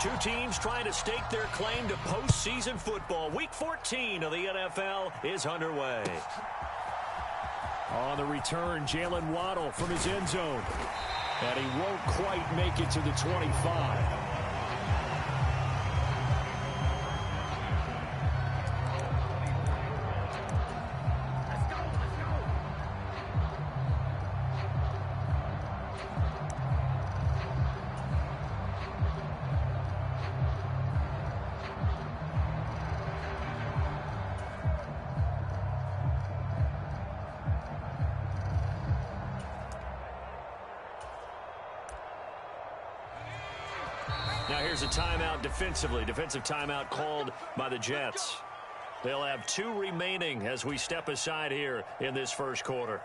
Two teams trying to stake their claim to postseason football. Week 14 of the NFL is underway. On the return, Jalen Waddle from his end zone. And he won't quite make it to the 25. Now here's a timeout defensively. Defensive timeout called by the Jets. They'll have 2 remaining as we step aside here in this first quarter.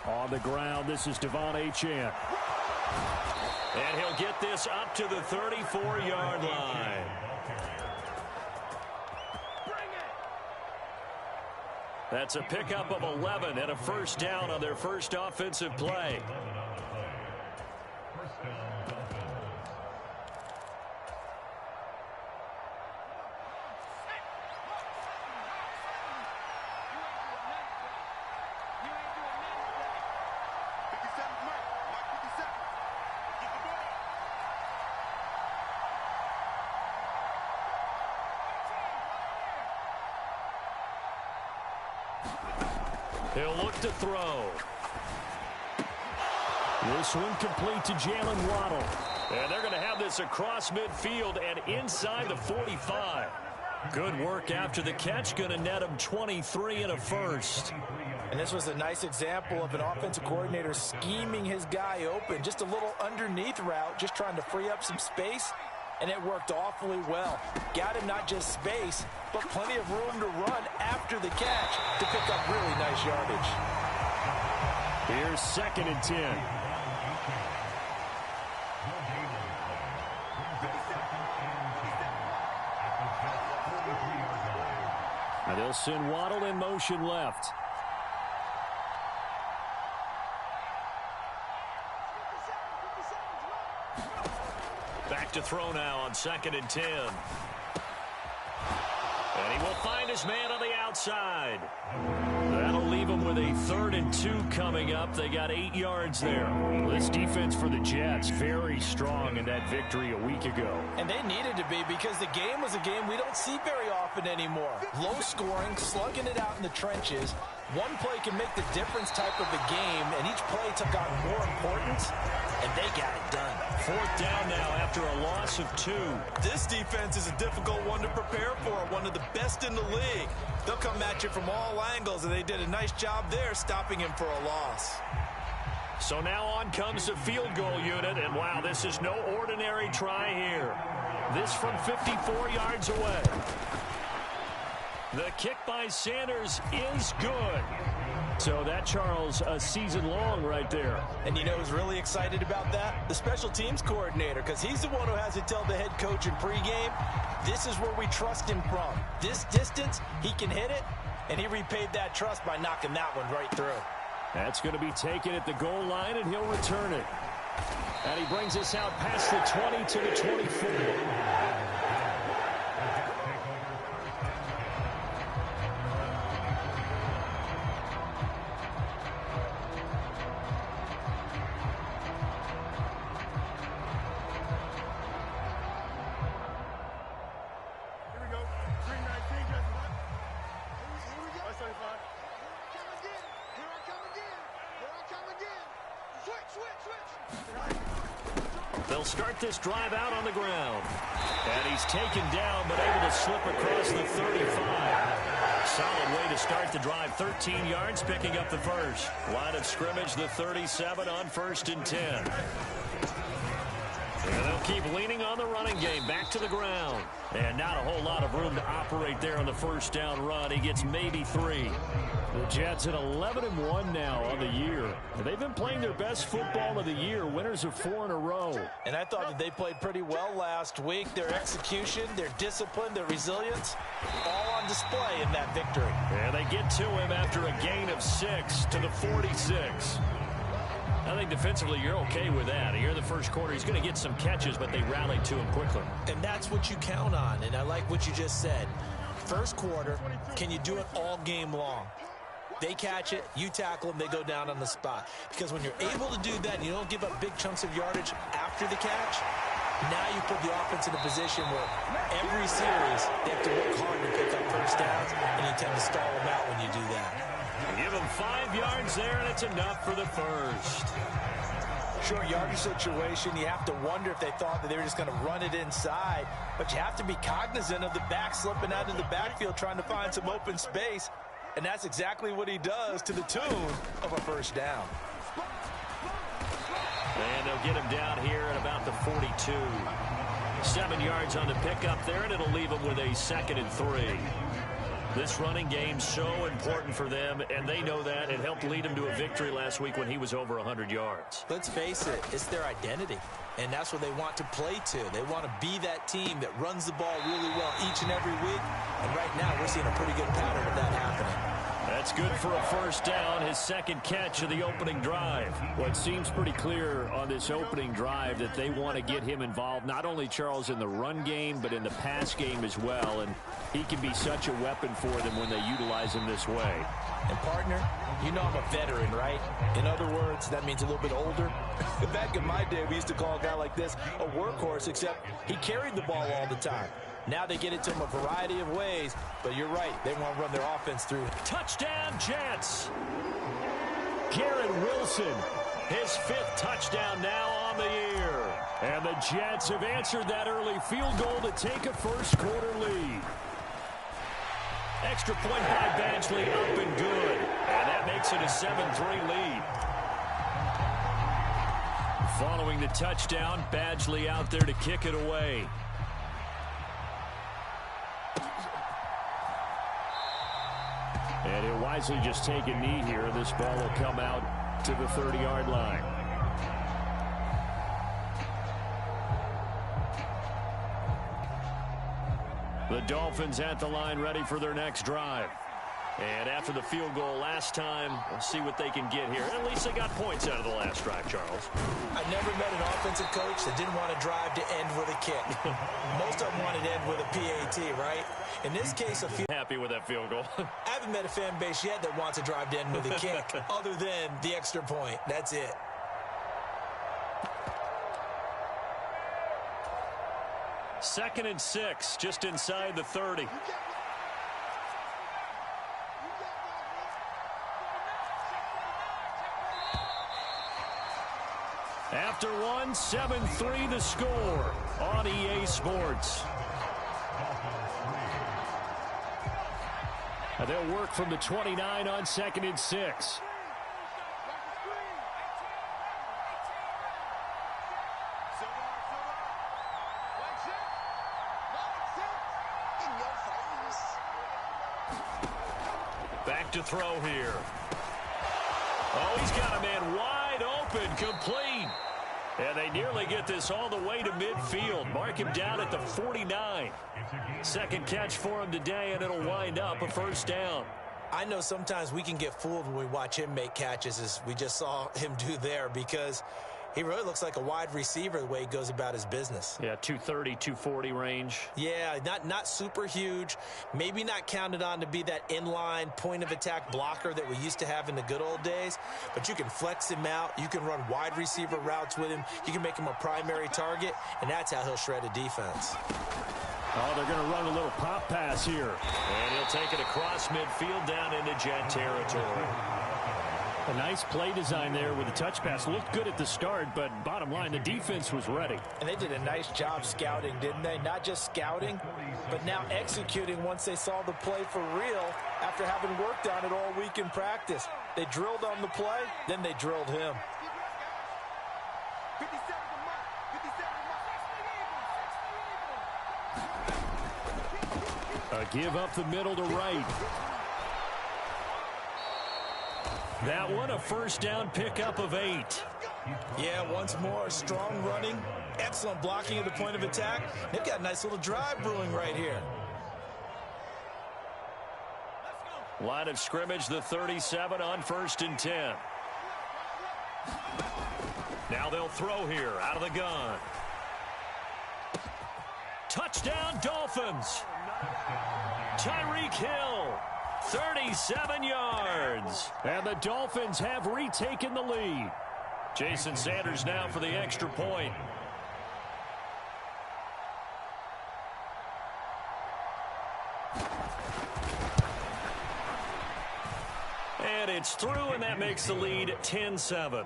On the ground, this is Devon Achane. And he'll get this up to the 34-yard line. That's a pickup of 11 and a first down on their first offensive play. He'll look to throw. This one complete to Jalen Waddle. And they're going to have this across midfield and inside the 45. Good work after the catch. Going to net him 23 and a first. And this was a nice example of an offensive coordinator scheming his guy open. Just a little underneath route, just trying to free up some space. And it worked awfully well. Got him not just space, but plenty of room to run after the catch to pick up really nice yardage. Here's 2nd and 10. Now they'll send Waddle in motion left. Back to throw now on 2nd and 10. And he will find his man on the outside. That'll leave him with a 3rd and 2 coming up. They got 8 yards there. This defense for the Jets, very strong in that victory a week ago. And they needed to be, because the game was a game we don't see very often anymore. Low scoring, slugging it out in the trenches. One play can make the difference type of a game, and each play took on more importance, and they got it done. 4th down now after a loss of 2. This defense is a difficult one to prepare for, one of the best in the league. They'll come at you from all angles, and they did a nice job there stopping him for a loss. So now on comes the field goal unit, and wow, this is no ordinary try here. This from 54 yards away. The kick by Sanders is good. So that, Charles, a season long right there. And you know who's really excited about that? The special teams coordinator, because he's the one who has to tell the head coach in pregame, this is where we trust him from. This distance, he can hit it, and he repaid that trust by knocking that one right through. That's going to be taken at the goal line, and he'll return it. And he brings us out past the 20 to the 24. They'll start this drive out on the ground. And he's taken down, but able to slip across the 35. solid way to start the drive. 13 yards, picking up the first. Line of scrimmage, the 37 on 1st and 10. And they'll keep leaning on the running game. Back to the ground. And not a whole lot of room to operate there on the first down run. He gets maybe 3. The Jets at 11-1 now on the year. They've been playing their best football of the year. Winners of 4 in a row. And I thought that they played pretty well last week. Their execution, their discipline, their resilience, all on display in that victory. And they get to him after a gain of 6 to the 46. I think defensively you're okay with that. Here in the first quarter, he's going to get some catches, but they rallied to him quickly. And that's what you count on, and I like what you just said. First quarter, can you do it all game long? They catch it, you tackle them, they go down on the spot. Because when you're able to do that and you don't give up big chunks of yardage after the catch, now you put the offense in a position where every series they have to work hard to pick up first downs, and you tend to stall them out when you do that. Give him 5 yards there, and it's enough for the first. Short yardage situation, you have to wonder if they thought that they were just going to run it inside. But you have to be cognizant of the back slipping out of the backfield trying to find some open space. And that's exactly what he does to the tune of a first down. And they'll get him down here at about the 42. 7 yards on the pickup there, and it'll leave him with a 2nd and 3. This running game so important for them, and they know that. It helped lead them to a victory last week when he was over 100 yards. Let's face it, it's their identity, and that's what they want to play to. They want to be that team that runs the ball really well each and every week, and right now we're seeing a pretty good pattern of that happening. That's good for a first down, his 2nd catch of the opening drive. Well, it seems pretty clear on this opening drive that they want to get him involved, not only, Charles, in the run game, but in the pass game as well. And he can be such a weapon for them when they utilize him this way. And, partner, you know I'm a veteran, right? In other words, that means a little bit older. Back in my day, we used to call a guy like this a workhorse, except he carried the ball all the time. Now they get it to him a variety of ways, but you're right. They want to run their offense through. Touchdown, Jets! Garrett Wilson, his 5th touchdown now on the year. And the Jets have answered that early field goal to take a first quarter lead. Extra point by Badgley, up and good. And that makes it a 7-3 lead. Following the touchdown, Badgley out there to kick it away. And he'll wisely just take a knee here. This ball will come out to the 30-yard line. The Dolphins at the line, ready for their next drive. And after the field goal last time, we'll see what they can get here. At least they got points out of the last drive, Charles. I never met an offensive coach that didn't want to drive to end with a kick. Most of them wanted to end with a PAT, right? In this case, happy with that field goal. I haven't met a fan base yet that wants to drive to end with a kick other than the extra point. That's it. Second and 6, just inside the 30. After one, 7-3 the score on EA Sports. And they'll work from the 29 on 2nd and 6. Back to throw here. Oh, he's got a man wide open, complete. And they nearly get this all the way to midfield. Mark him down at the 49. 2nd catch for him today, and it'll wind up a first down. I know sometimes we can get fooled when we watch him make catches, as we just saw him do there, because he really looks like a wide receiver the way he goes about his business. Yeah, 230, 240 range. Yeah, not super huge. Maybe not counted on to be that inline point-of-attack blocker that we used to have in the good old days. But you can flex him out. You can run wide receiver routes with him. You can make him a primary target, and that's how he'll shred a defense. Oh, they're going to run a little pop pass here. And he'll take it across midfield down into Jet territory. A nice play design there with the touch pass. Looked good at the start, but bottom line, the defense was ready. And they did a nice job scouting, didn't they? Not just scouting, but now executing once they saw the play for real after having worked on it all week in practice. They drilled on the play, then they drilled him. A give up the middle to right. That one a first down pickup of 8. Yeah, once more, strong running, excellent blocking at the point of attack. They've got a nice little drive brewing right here. Line of scrimmage, the 37 on 1st and 10. Now they'll throw here out of the gun. Touchdown, Dolphins. Tyreek Hill, 37 yards. And the Dolphins have retaken the lead. Jason Sanders now for the extra point. And it's through, and that makes the lead 10-7.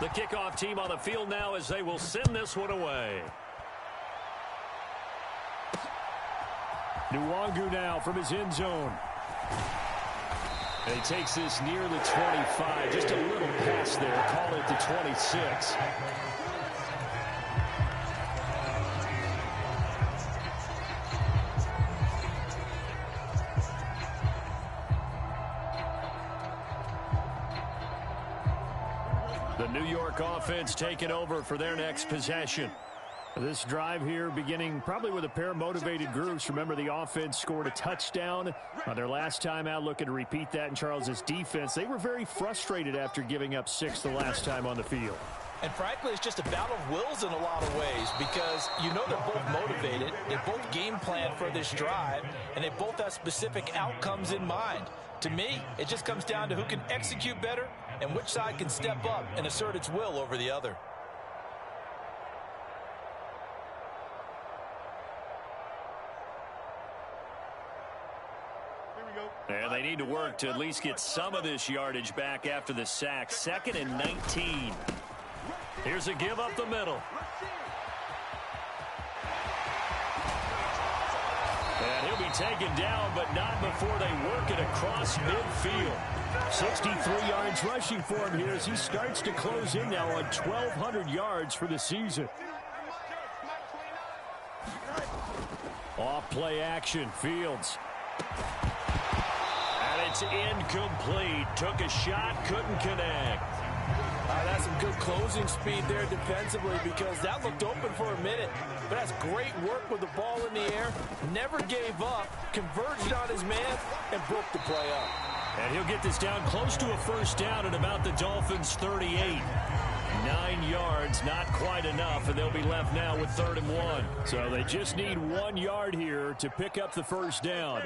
The kickoff team on the field now as they will send this one away. Nwangu now from his end zone. And he takes this near the 25. Just a little pass there. Call it the 26. The New York offense taking over for their next possession. This drive here beginning probably with a pair of motivated groups. Remember, the offense scored a touchdown on their last time out, looking to repeat that in Charles's defense. They were very frustrated after giving up 6 the last time on the field. And frankly, it's just a battle of wills in a lot of ways because you know they're both motivated, they both game plan for this drive, and they both have specific outcomes in mind. To me, it just comes down to who can execute better and which side can step up and assert its will over the other. And they need to work to at least get some of this yardage back after the sack. 2nd and 19. Here's a give up the middle. And he'll be taken down, but not before they work it across midfield. 63 yards rushing for him here as he starts to close in now on 1,200 yards for the season. Off play action, Fields. And it's incomplete. Took a shot, couldn't connect. That's some good closing speed there defensively because that looked open for a minute. But that's great work with the ball in the air. Never gave up, converged on his man, and broke the play up. And he'll get this down close to a first down at about the Dolphins' 38. 9 yards, not quite enough, and they'll be left now with 3rd and 1. So they just need 1 yard here to pick up the first down.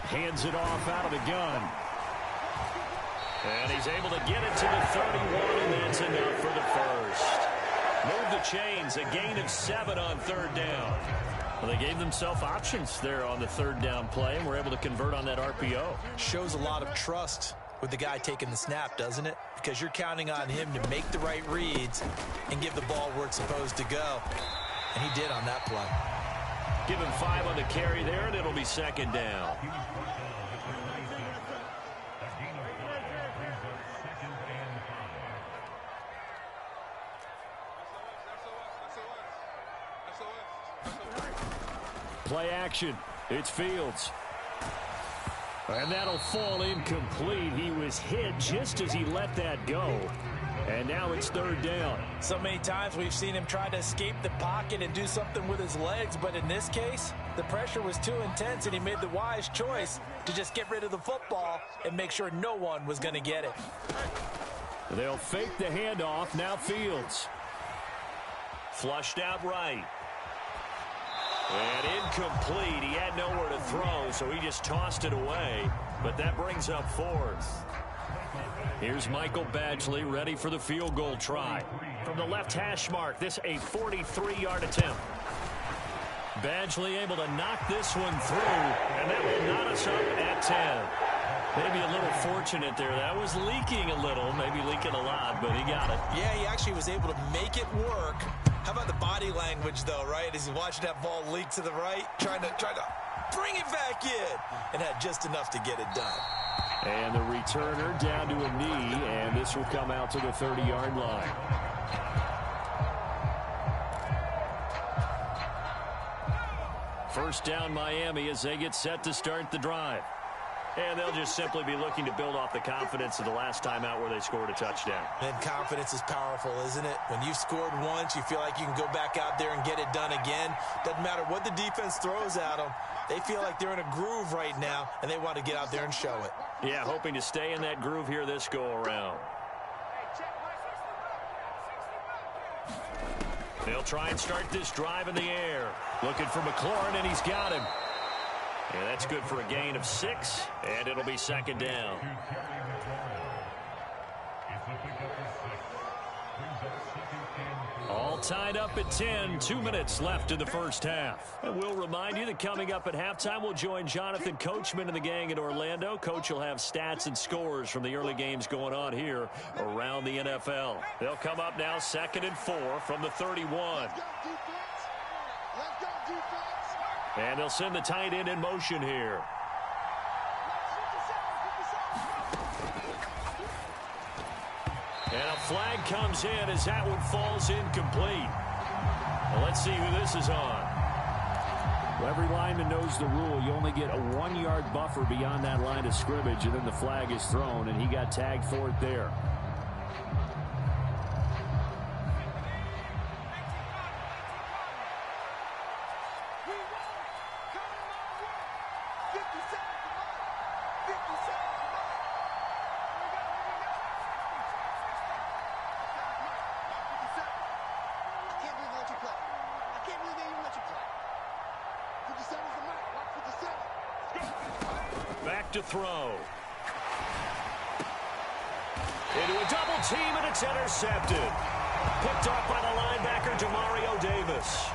Hands it off out of the gun. And he's able to get it to the 31, and that's enough for the first. Move the chains, a gain of 7 on 3rd down. Well, they gave themselves options there on the 3rd down play, and were able to convert on that RPO. Shows a lot of trust with the guy taking the snap, doesn't it? Because you're counting on him to make the right reads and give the ball where it's supposed to go. And he did on that play. Give him 5 on the carry there, and it'll be 2nd down. Play action. It's Fields. And that'll fall incomplete. He was hit just as he let that go. And now it's 3rd down. So many times we've seen him try to escape the pocket and do something with his legs, but in this case, the pressure was too intense and he made the wise choice to just get rid of the football and make sure no one was going to get it. They'll fake the handoff. Now Fields. Flushed out right. And incomplete. He had nowhere to throw, so he just tossed it away. But that brings up fourth. Here's Michael Badgley ready for the field goal try. From the left hash mark, this a 43-yard attempt. Badgley able to knock this one through, and that will knot us up at 10. Maybe a little fortunate there. That was leaking a little, maybe leaking a lot, but he got it. Yeah, he actually was able to make it work. How about the body language, though, right? As he watched that ball leak to the right, trying to bring it back in, and had just enough to get it done. And the returner down to a knee, and this will come out to the 30-yard line. First down Miami as they get set to start the drive. And they'll just simply be looking to build off the confidence of the last time out where they scored a touchdown. And confidence is powerful, isn't it? When you've scored once, you feel like you can go back out there and get it done again. Doesn't matter what the defense throws at them. They feel like they're in a groove right now, and they want to get out there and show it. Yeah, hoping to stay in that groove here this go-around. They'll try and start this drive in the air. Looking for McLaurin, and he's got him. And that's good for a gain of 6, and it'll be second down. All tied up at 10, 2 minutes left in the first half. And we'll remind you that coming up at halftime, we'll join Jonathan Coachman and the gang in Orlando. Coach will have stats and scores from the early games going on here around the NFL. They'll come up now 2nd and 4 from the 31. And they'll send the tight end in motion here. And a flag comes in as that one falls incomplete. Well, let's see who this is on. Well, every lineman knows the rule. You only get a 1-yard buffer beyond that line of scrimmage, and then the flag is thrown, and he got tagged for it there. To throw. Into a double team, and it's intercepted. Picked off by the linebacker, Demario Davis.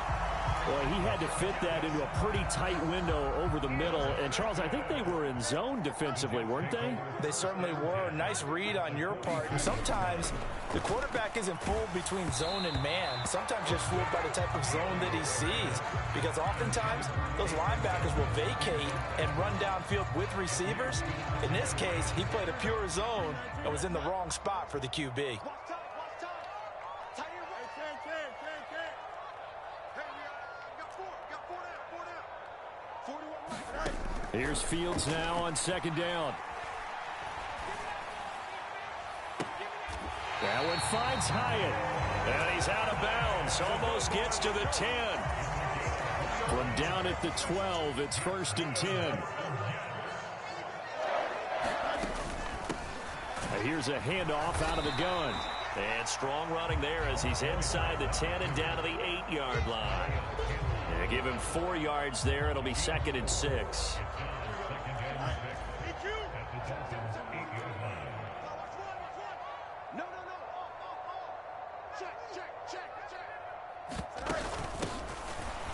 Well, he had to fit that into a pretty tight window over the middle. And, Charles, I think they were in zone defensively, weren't they? They certainly were. Nice read on your part. And sometimes the quarterback isn't fooled between zone and man. Sometimes just fooled by the type of zone that he sees. Because oftentimes, those linebackers will vacate and run downfield with receivers. In this case, he played a pure zone and was in the wrong spot for the QB. Here's Fields now on 2nd down. That one finds Hyatt. And he's out of bounds. Almost gets to the 10. From down at the 12, it's 1st and 10. Here's a handoff out of the gun. And strong running there as he's inside the 10 and down to the 8-yard line. And give him 4 yards there. It'll be 2nd and 6.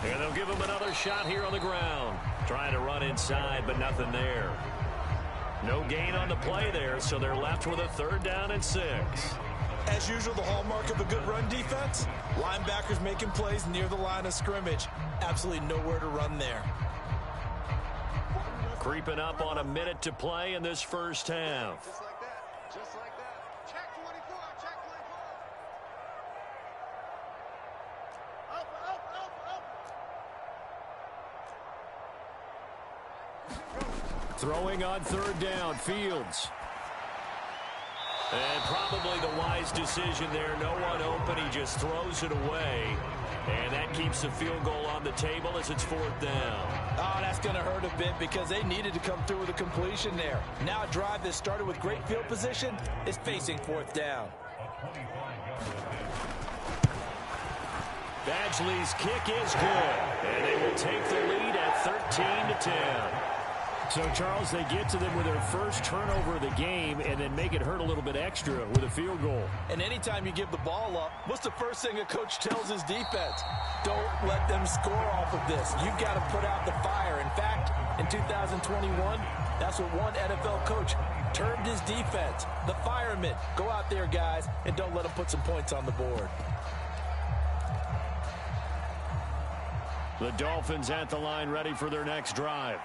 And they'll give him another shot here on the ground. Trying to run inside, but nothing there. No gain on the play there, so they're left with a 3rd down and 6. As usual, the hallmark of a good run defense, linebackers making plays near the line of scrimmage. Absolutely nowhere to run there. Creeping up on a minute to play in this first half. Just like that. Just like that. Check 24. Check 24. Up. Throwing on 3rd down, Fields. And probably the wise decision there. No one open. He just throws it away. And that keeps the field goal on the table as it's 4th down. Oh, that's going to hurt a bit because they needed to come through with a completion there. Now a drive that started with great field position is facing 4th down. Badgley's kick is good, and they will take the lead at 13-10. So, Charles, they get to them with their first turnover of the game and then make it hurt a little bit extra with a field goal. And anytime you give the ball up, what's the first thing a coach tells his defense? Don't let them score off of this. You've got to put out the fire. In fact, in 2021, that's what one NFL coach termed his defense, the firemen. Go out there, guys, and don't let them put some points on the board. The Dolphins at the line, ready for their next drive.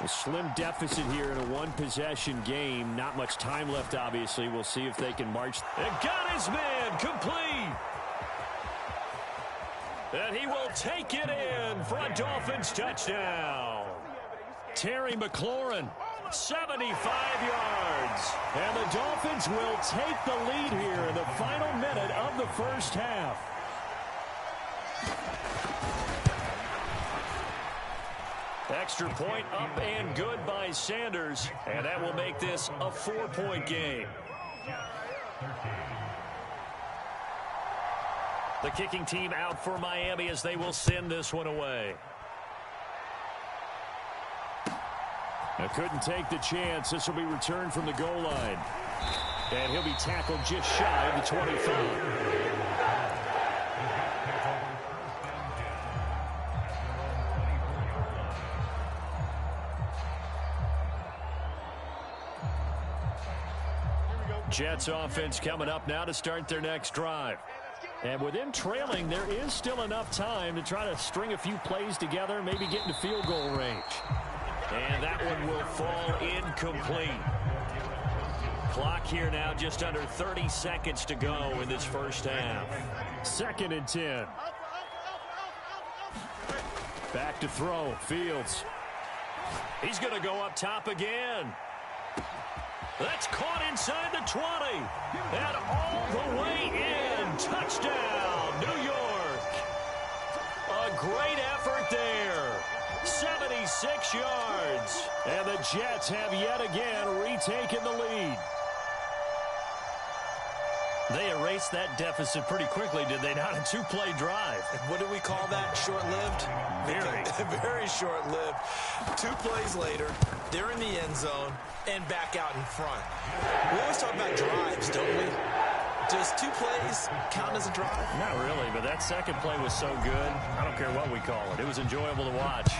A slim deficit here in a one-possession game. Not much time left, obviously. We'll see if they can march. And got his man complete. And he will take it in for a Dolphins touchdown. Terry McLaurin, 75 yards. And the Dolphins will take the lead here in the final minute of the first half. Extra point up and good by Sanders. And that will make this a 4-point game. The kicking team out for Miami as they will send this one away. I couldn't take the chance. This will be returned from the goal line. And he'll be tackled just shy of the 25. Jets offense coming up now to start their next drive. And with them trailing, there is still enough time to try to string a few plays together, maybe get into field goal range. And that one will fall incomplete. Clock here now, just under 30 seconds to go in this first half. 2nd and 10. Back to throw. Fields. He's going to go up top again. That's caught inside the 20. And all the way in. Touchdown, New York. A great effort there. 76 yards. And the Jets have yet again retaken the lead. They erased that deficit pretty quickly, did they not? A 2-play drive. What do we call that? Short-lived? Very. Very short-lived. 2 plays later, they're in the end zone and back out in front. We always talk about drives, don't we? Does 2 plays count as a drive? Not really, but that second play was so good. I don't care what we call it. It was enjoyable to watch.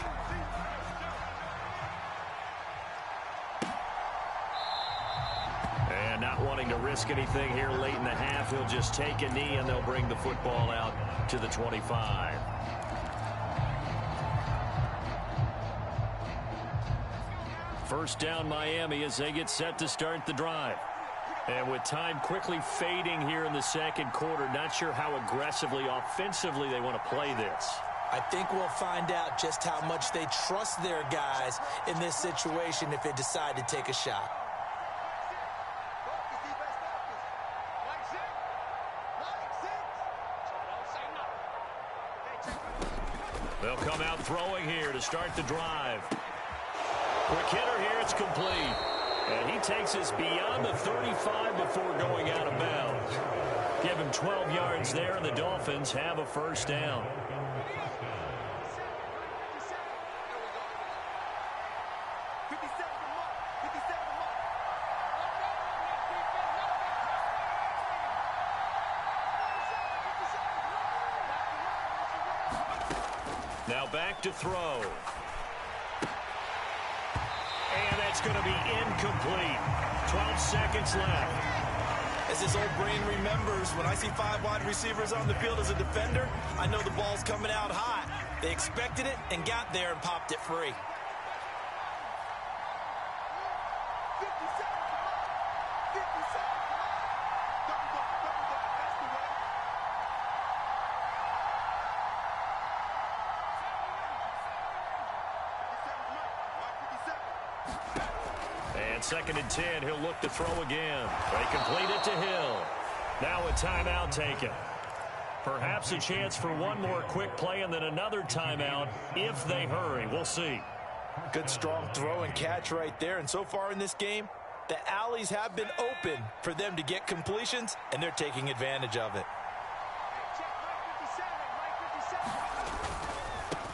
And not wanting to risk anything here late in the half, he'll just take a knee and they'll bring the football out to the 25. First down Miami as they get set to start the drive. And with time quickly fading here in the second quarter, not sure how aggressively, offensively they want to play this. I think we'll find out just how much they trust their guys in this situation if they decide to take a shot. They'll come out throwing here to start the drive. Quick hitter here, it's complete. And he takes us beyond the 35 before going out of bounds. Give him 12 yards there, and the Dolphins have a first down. Now back to throw. And that's going to be incomplete. 12 seconds left. As his old brain remembers, when I see 5 wide receivers on the field as a defender, I know the ball's coming out hot. They expected it and got there and popped it free. And 2nd and 10, he'll look to throw again. They complete it to Hill. Now a timeout taken. Perhaps a chance for one more quick play and then another timeout if they hurry. We'll see. Good strong throw and catch right there. And so far in this game, the alleys have been open for them to get completions, and they're taking advantage of it.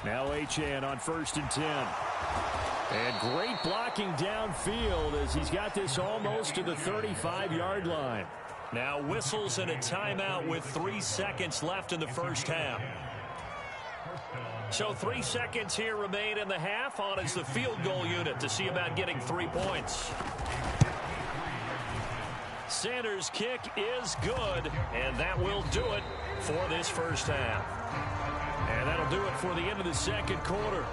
Now Achane on 1st and 10. And great blocking downfield as he's got this almost to the 35-yard line. Now whistles and a timeout with 3 seconds left in the first half. So 3 seconds here remain in the half. On is the field goal unit to see about getting 3 points. Sanders' kick is good, and that will do it for this first half. And that'll do it for the end of the second quarter.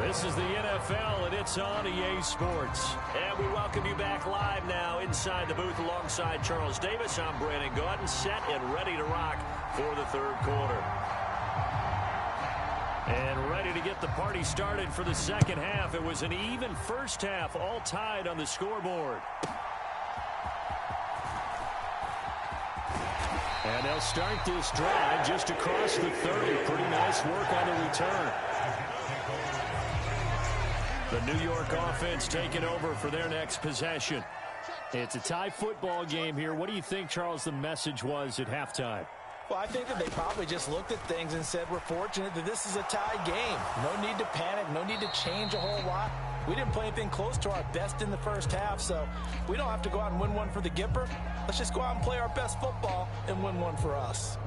This is the NFL, and it's on EA Sports. And we welcome you back live now inside the booth alongside Charles Davis. I'm Brandon Gaudin, set and ready to rock for the third quarter. And ready to get the party started for the second half. It was an even first half, all tied on the scoreboard. And they'll start this drive just across the 30. Pretty nice work on the return. The New York offense taking over for their next possession. It's a tie football game here. What do you think, Charles, the message was at halftime? Well, I think that they probably just looked at things and said, we're fortunate that this is a tie game. No need to panic. No need to change a whole lot. We didn't play anything close to our best in the first half, so we don't have to go out and win one for the Gipper. Let's just go out and play our best football and win one for us.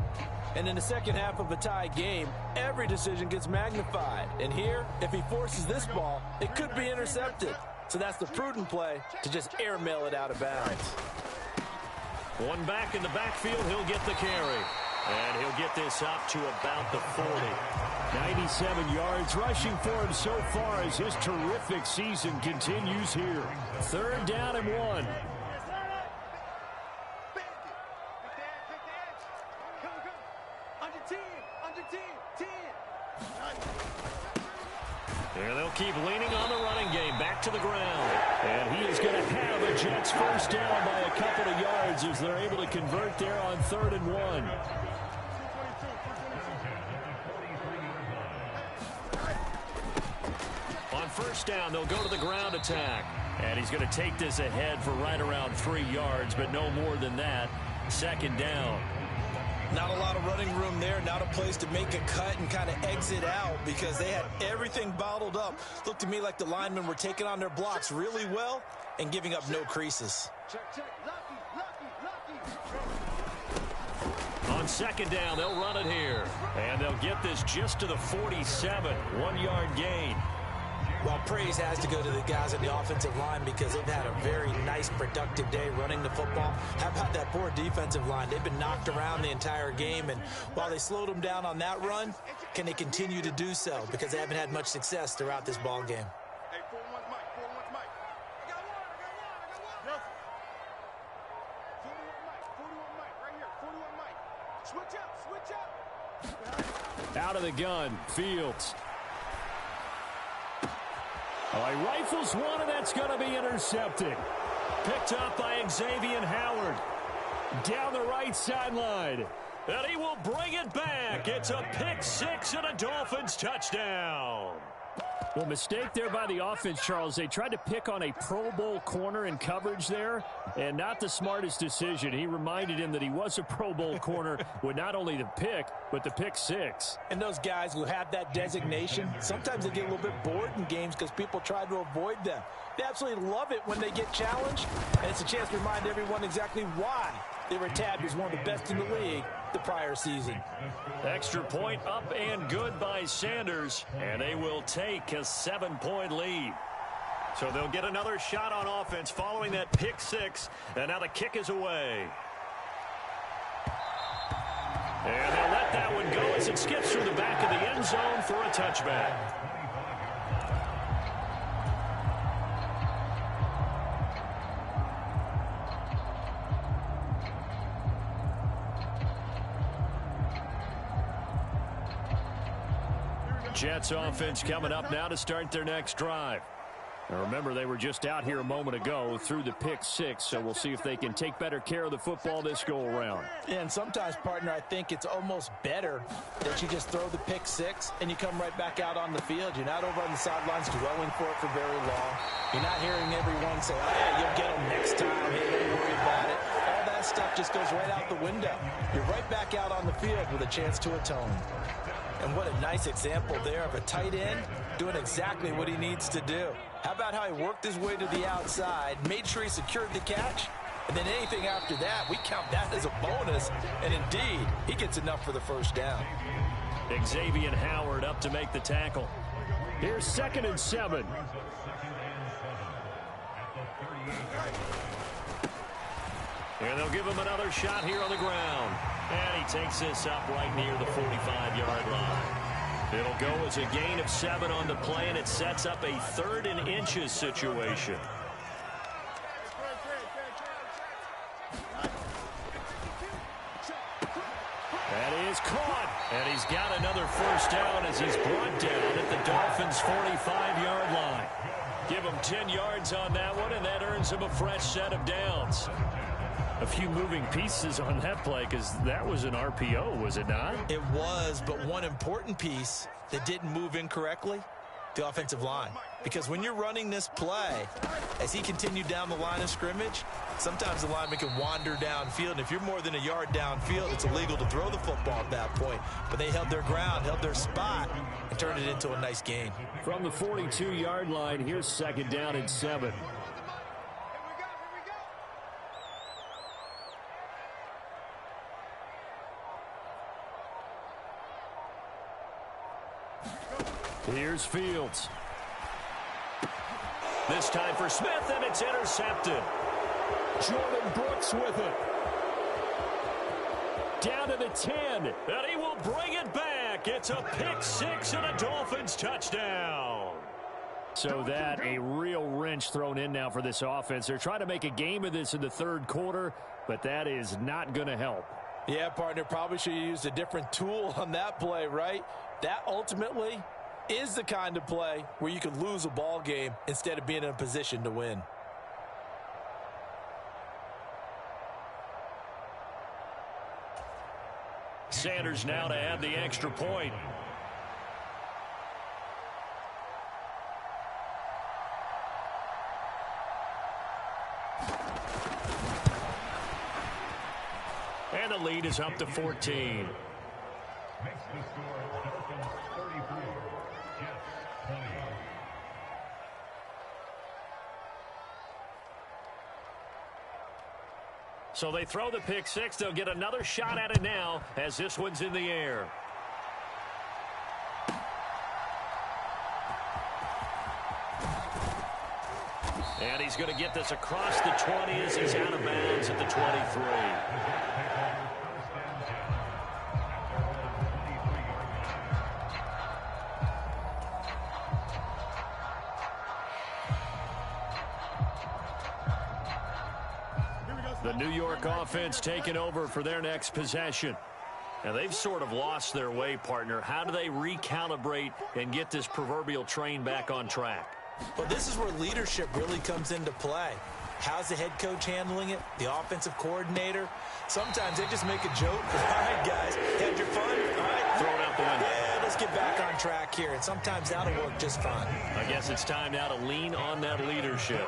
And in the second half of a tie game, every decision gets magnified. And here, if he forces this ball, it could be intercepted. So that's the prudent play to just airmail it out of bounds. One back in the backfield, he'll get the carry. And he'll get this up to about the 40. 97 yards rushing for him so far as his terrific season continues here. 3rd down and 1. And they'll keep leaning on the running game. Back to the ground. And he is going to have a Jets first down by a couple of yards as they're able to convert there on 3rd and 1. On first down, they'll go to the ground attack. And he's going to take this ahead for right around 3 yards, but no more than that. 2nd down. Not a lot of running room there. Not a place to make a cut and kind of exit out because they had everything bottled up. Looked to me like the linemen were taking on their blocks really well and giving up no creases. On 2nd down, they'll run it here. And they'll get this just to the 47. 1-yard gain. Well, praise has to go to the guys on the offensive line because they've had a very nice, productive day running the football. How about that poor defensive line? They've been knocked around the entire game, and while they slowed them down on that run, can they continue to do so? Because they haven't had much success throughout this ball game. Out of the gun, Fields. Oh, he rifles one, and that's going to be intercepted. Picked up by Xavier Howard. Down the right sideline. And he will bring it back. It's a pick 6 and a Dolphins touchdown. Well, mistake there by the offense, Charles. They tried to pick on a Pro Bowl corner in coverage there, and not the smartest decision. He reminded him that he was a Pro Bowl corner with not only the pick, but the pick 6. And those guys who have that designation, sometimes they get a little bit bored in games because people try to avoid them. They absolutely love it when they get challenged, and it's a chance to remind everyone exactly why they were tabbed as one of the best in the league the prior season. Extra point up and good by Sanders, and they will take a 7-point lead. So they'll get another shot on offense following that pick 6, and now the kick is away. And they'll let that one go as it skips through the back of the end zone for a touchback. Jets offense coming up now to start their next drive. Now remember, they were just out here a moment ago through the pick 6, so we'll see if they can take better care of the football this go-around. Yeah, and sometimes, partner, I think it's almost better that you just throw the pick 6 and you come right back out on the field. You're not over on the sidelines dwelling for it for very long. You're not hearing everyone say, oh, yeah, you'll get them next time. Hey, don't worry about it. All that stuff just goes right out the window. You're right back out on the field with a chance to atone. And what a nice example there of a tight end doing exactly what he needs to do. How about how he worked his way to the outside, made sure he secured the catch, and then anything after that, we count that as a bonus. And indeed, he gets enough for the first down. Xavier Howard up to make the tackle. Here's 2nd and 7. And they'll give him another shot here on the ground. And he takes this up right near the 45-yard line. It'll go as a gain of 7 on the play, and it sets up a 3rd and inches situation. That is caught, and he's got another first down as he's brought down at the Dolphins' 45-yard line. Give him 10 yards on that one, and that earns him a fresh set of downs. A few moving pieces on that play because that was an RPO, was it not? It was, but one important piece that didn't move incorrectly, the offensive line. Because when you're running this play, as he continued down the line of scrimmage, sometimes the lineman can wander downfield. And if you're more than a yard downfield, it's illegal to throw the football at that point. But they held their ground, held their spot, and turned it into a nice gain. From the 42-yard line, here's 2nd down and 7. Here's Fields. This time for Smith, and it's intercepted. Jordan Brooks with it. Down to the 10, and he will bring it back. It's a pick 6 and a Dolphins touchdown. So that a real wrench thrown in now for this offense. They're trying to make a game of this in the 3rd quarter, but that is not going to help. Yeah, partner, probably should have used a different tool on that play, right? That ultimately is the kind of play where you can lose a ball game instead of being in a position to win. Sanders now to add the extra point. And the lead is up to 14. So they throw the pick 6. They'll get another shot at it now as this one's in the air. And he's going to get this across the 20 as he's out of bounds at the 23. The New York offense taking over for their next possession. And they've sort of lost their way, partner. How do they recalibrate and get this proverbial train back on track? Well, this is where leadership really comes into play. How's the head coach handling it? The offensive coordinator? Sometimes they just make a joke. All right, guys, had your fun? All right. Throw it out the window. Yeah, let's get back on track here. And sometimes that'll work just fine. I guess it's time now to lean on that leadership.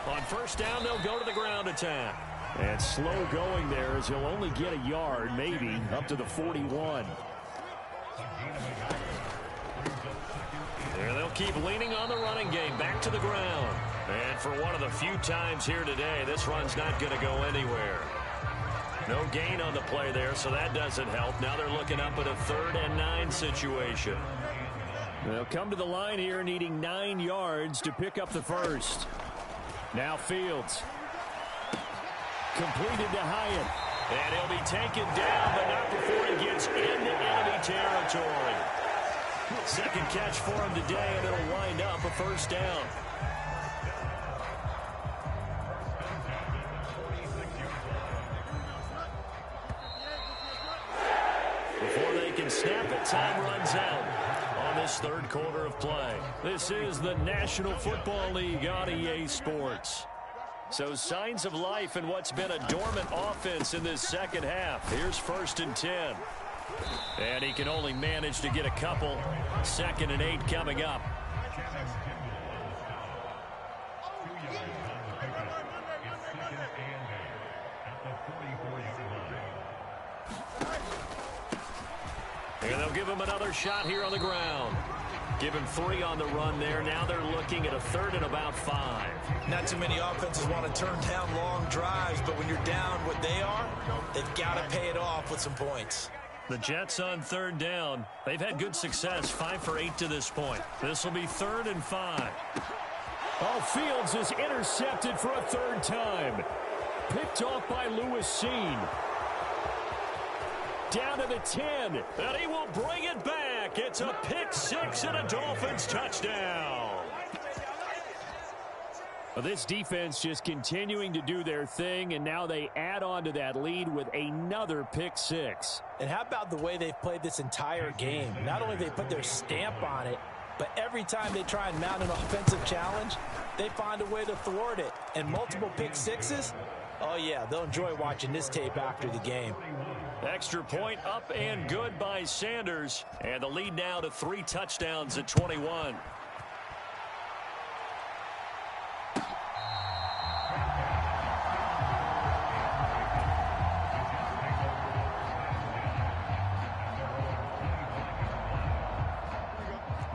On first down, they'll go to the ground attack. And slow going there as he'll only get a yard, maybe, up to the 41. There they'll keep leaning on the running game, back to the ground. And for one of the few times here today, this run's not going to go anywhere. No gain on the play there, so that doesn't help. Now they're looking up at a 3rd and 9 situation. They'll come to the line here needing 9 yards to pick up the first. Now Fields. Completed to Hyatt. And he'll be taken down, but not before he gets into enemy territory. Second catch for him today, and it'll wind up a first down. Before they can snap it, time runs out on this 3rd quarter of play. This is the National Football League on EA Sports. So signs of life in what's been a dormant offense in this second half. Here's 1st and 10. And he can only manage to get a couple. 2nd and 8 coming up. And they'll give him another shot here on the ground. Give him 3 on the run there. Now they're looking at a 3rd and about 5. Not too many offenses want to turn down long drives, but when you're down what they are, they've got to pay it off with some points. The Jets on 3rd down. They've had good success, 5 for 8 to this point. This will be 3rd and 5. Oh, Fields is intercepted for a 3rd time. Picked off by Lewis Seen. Down to the 10. And he will bring it back. It's a pick 6 and a Dolphins touchdown. Well, this defense just continuing to do their thing, and now they add on to that lead with another pick 6. And how about the way they've played this entire game? Not only have they put their stamp on it, but every time they try and mount an offensive challenge, they find a way to thwart it. And multiple pick 6s, oh yeah, they'll enjoy watching this tape after the game. Extra point up and good by Sanders. And the lead now to 3 touchdowns at 21.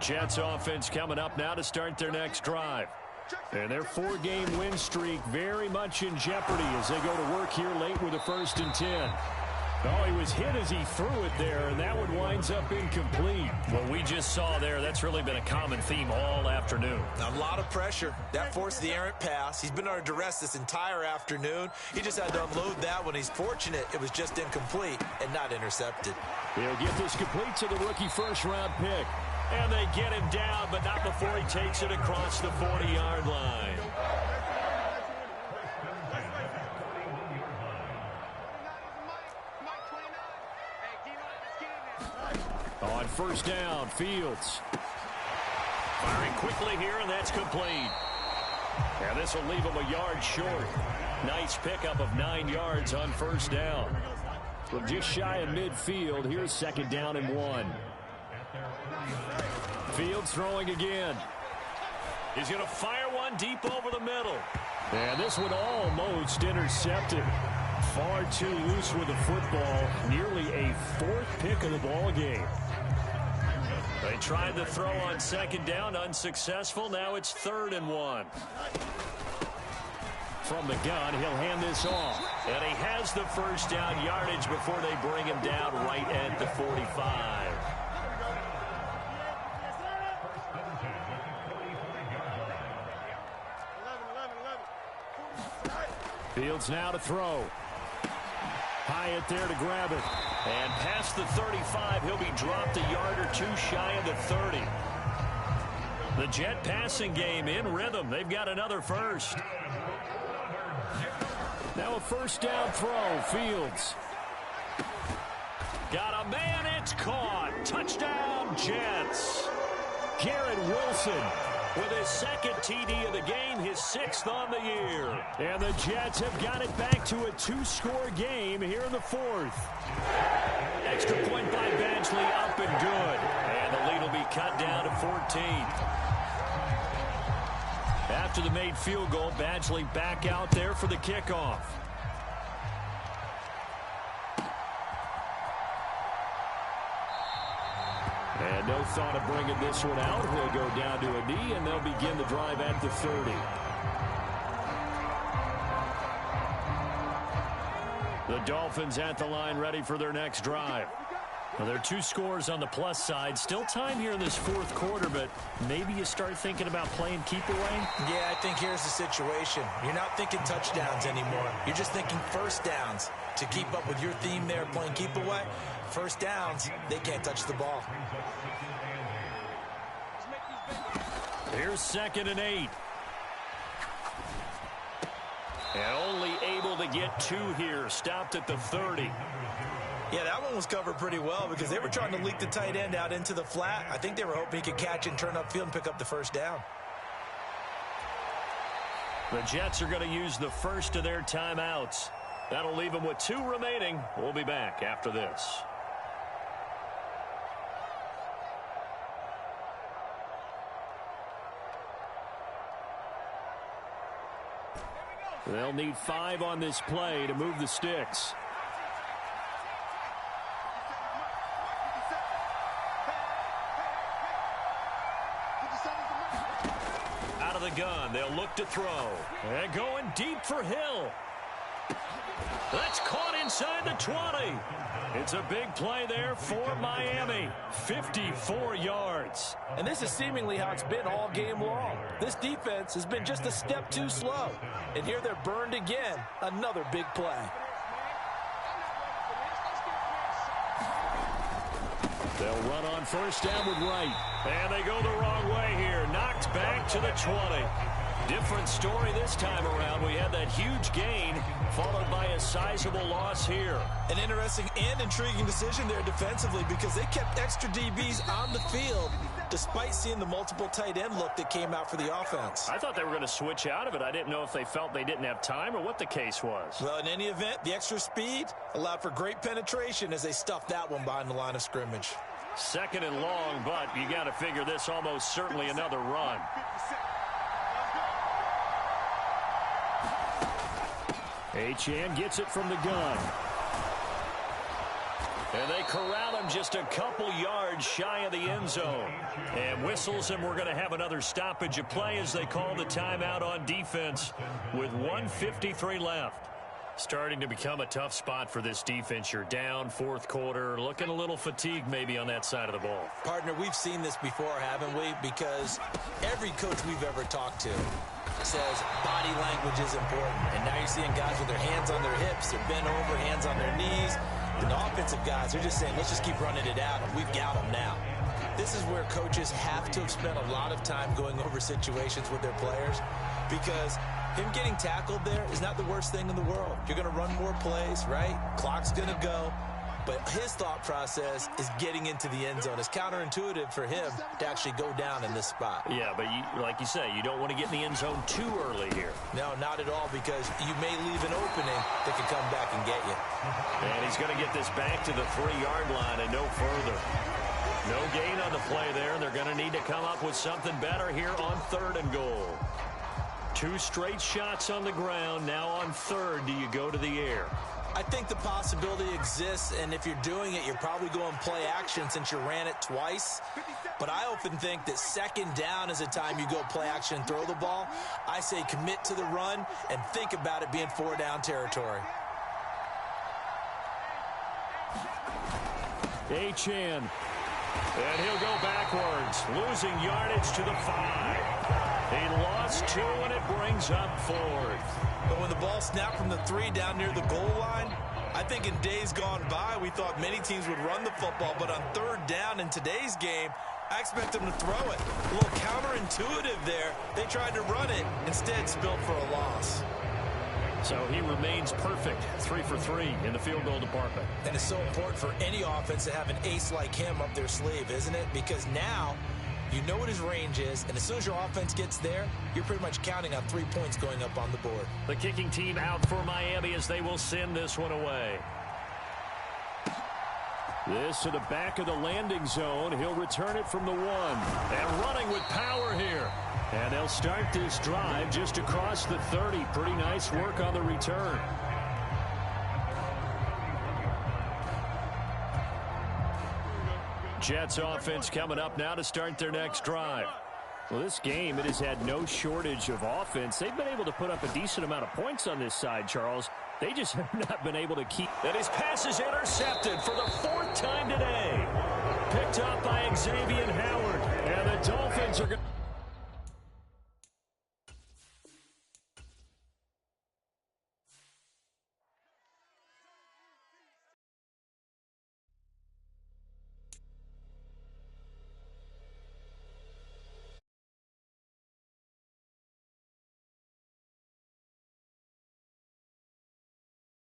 Jets offense coming up now to start their next drive. And their 4-game win streak very much in jeopardy as they go to work here late with a 1st and 10. Oh, he was hit as he threw it there, and that one winds up incomplete. What we just saw there, that's really been a common theme all afternoon. A lot of pressure. That forced the errant pass. He's been under duress this entire afternoon. He just had to unload that one. He's fortunate it was just incomplete and not intercepted. He'll get this complete to the rookie 1st-round pick. And they get him down, but not before he takes it across the 40-yard line. On 1st down, Fields. Firing quickly here, and that's complete. And this will leave him a yard short. Nice pickup of 9 yards on 1st down. From just shy of midfield, here's 2nd down and 1. Fields throwing again. He's going to fire one deep over the middle. And this one almost intercepted. Far too loose with the football. Nearly a 4th pick of the ball game. They tried the throw on 2nd down, unsuccessful. Now it's 3rd and 1. From the gun, he'll hand this off. And he has the 1st down yardage before they bring him down right at the 45. Fields now to throw. Hyatt there to grab it. And past the 35, he'll be dropped a yard or 2 shy of the 30. The Jet passing game in rhythm. They've got another 1st. Now a 1st down throw. Fields. Got a man, it's caught. Touchdown, Jets. Garrett Wilson with his 2nd TD of the game, his 6th on the year. And the Jets have got it back to a 2-score game here in the 4th. Extra point by Badgley, up and good. And the lead will be cut down to 14. After the made field goal, Badgley back out there for the kickoff. And no thought of bringing this one out. He'll go down to a knee, and they'll begin the drive at the 30. The Dolphins at the line ready for their next drive. Well, there are 2 scores on the plus side. Still time here in this 4th quarter, but maybe you start thinking about playing keep away? Yeah, I think here's the situation. You're not thinking touchdowns anymore. You're just thinking 1st downs. To keep up with your theme there, playing keep away, 1st downs, they can't touch the ball. Here's 2nd and 8. And only able to get 2 here. Stopped at the 30. Yeah, that one was covered pretty well because they were trying to leak the tight end out into the flat. I think they were hoping he could catch and turn upfield and pick up the 1st down. The Jets are going to use the 1st of their timeouts. That'll leave them with 2 remaining. We'll be back after this. They'll need 5 on this play to move the sticks. the gun. They'll look to throw. And going deep for Hill. That's caught inside the 20. It's a big play there for Miami. 54 yards. And this is seemingly how it's been all game long. This defense has been just a step too slow. And here they're burned again. Another big play. They'll run on first down with Wright. And they go the wrong way here. Knocked back to the 20. Different story this time around. We had that huge gain followed by a sizable loss here. An interesting and intriguing decision there defensively because they kept extra DBs on the field despite seeing the multiple tight end look that came out for the offense. I thought they were going to switch out of it. I didn't know if they felt they didn't have time or what the case was. Well, in any event, the extra speed allowed for great penetration as they stuffed that one behind the line of scrimmage. Second and long, but you got to figure this almost certainly another run. Achane gets it from the gun. And they corral him just a couple yards shy of the end zone. And whistles, and we're going to have another stoppage of play as they call the timeout on defense with 1:53 left. Starting to become a tough spot for this defense. You're down fourth quarter, looking a little fatigued maybe on that side of the ball. Partner, we've seen this before, haven't we? Because every coach we've ever talked to says body language is important. And now you're seeing guys with their hands on their hips, they're bent over, hands on their knees. And the offensive guys, they're just saying, let's just keep running it out, and we've got them now. This is where coaches have to have spent a lot of time going over situations with their players because him getting tackled there is not the worst thing in the world. You're going to run more plays, right? Clock's going to go. But his thought process is getting into the end zone. It's counterintuitive for him to actually go down in this spot. Yeah, but like you say, you don't want to get in the end zone too early here. No, not at all, because you may leave an opening that can come back and get you. And he's going to get this back to the 3-yard line and no further. No gain on the play there, and they're going to need to come up with something better here on 3rd and goal. 2 straight shots on the ground. Now on 3rd, do you go to the air? I think the possibility exists, and if you're doing it, you're probably going play action since you ran it twice. But I often think that 2nd down is a time you go play action and throw the ball. I say commit to the run and think about it being 4-down territory. Achane. And he'll go backwards, losing yardage to the 5. He lost 2, and it brings up 4th. But when the ball snapped from the 3 down near the goal line, I think in days gone by, we thought many teams would run the football. But on 3rd down in today's game, I expect them to throw it. A little counterintuitive there. They tried to run it, instead spilled for a loss. So he remains perfect, 3 for 3 in the field goal department. And it's so important for any offense to have an ace like him up their sleeve, isn't it? Because now you know what his range is, and as soon as your offense gets there, you're pretty much counting on 3 points going up on the board. The kicking team out for Miami as they will send this one away. This to the back of the landing zone. He'll return it from the 1. And running with power here. And they'll start this drive just across the 30. Pretty nice work on the return. Jets offense coming up now to start their next drive. Well, this game, it has had no shortage of offense. They've been able to put up a decent amount of points on this side, Charles. They just have not been able to keep. And his pass is intercepted for the 4th time today. Picked up by Xavier Howard. And the Dolphins are going to